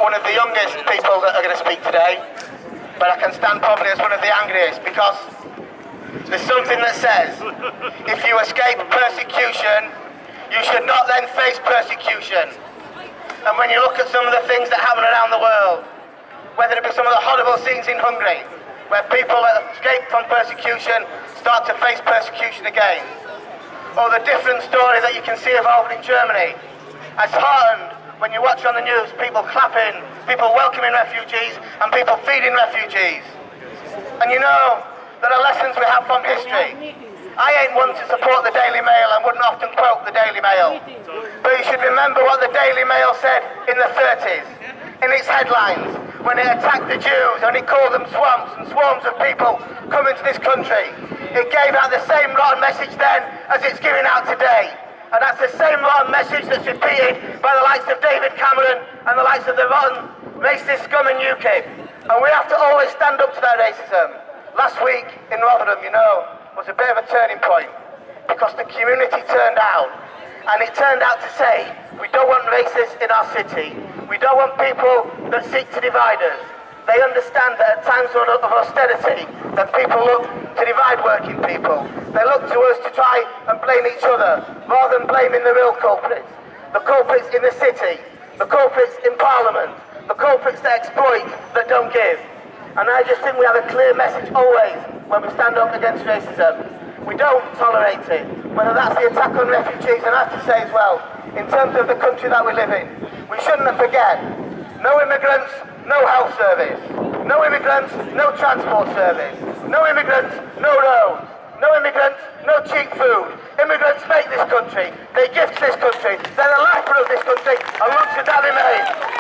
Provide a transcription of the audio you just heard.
one of the youngest people that are going to speak today, but I can stand probably as one of the angriest, because there's something that says if you escape persecution, you should not then face persecution. And when you look at some of the things that happen around the world, whether it be some of the horrible scenes in Hungary, where people that escape from persecution start to face persecution again, or the different story that you can see evolving in Germany, it's heartened when you watch on the news people clapping, people welcoming refugees, and people feeding refugees. And you know, there are lessons we have from history. I ain't one to support the Daily Mail and wouldn't often quote the Daily Mail. But you should remember what the Daily Mail said in the 30s, in its headlines, when it attacked the Jews and it called them swamps and swarms of people coming to this country. It gave out the same rotten message then as it's giving out today. And that's the same rotten message that's repeated by the likes of David Cameron and the likes of the rotten racist scum in UKIP. And we have to always stand up to that racism. Last week in Rotherham, you know, was a bit of a turning point, because the community turned out, and it turned out to say, we don't want racists in our city, we don't want people that seek to divide us. They understand that at times of austerity, that people look to divide working people. They look to us to try and blame each other, rather than blaming the real culprits. The culprits in the city, the culprits in Parliament, the culprits that exploit, that don't give. And I just think we have a clear message always when we stand up against racism. We don't tolerate it, whether that's the attack on refugees. And I have to say as well, in terms of the country that we live in, we shouldn't forget, no immigrants, no health service. No immigrants, no transport service. No immigrants, no roads. No immigrants, no cheap food. Immigrants make this country. They give to this country. They're the lifeblood of this country, and long should that remain.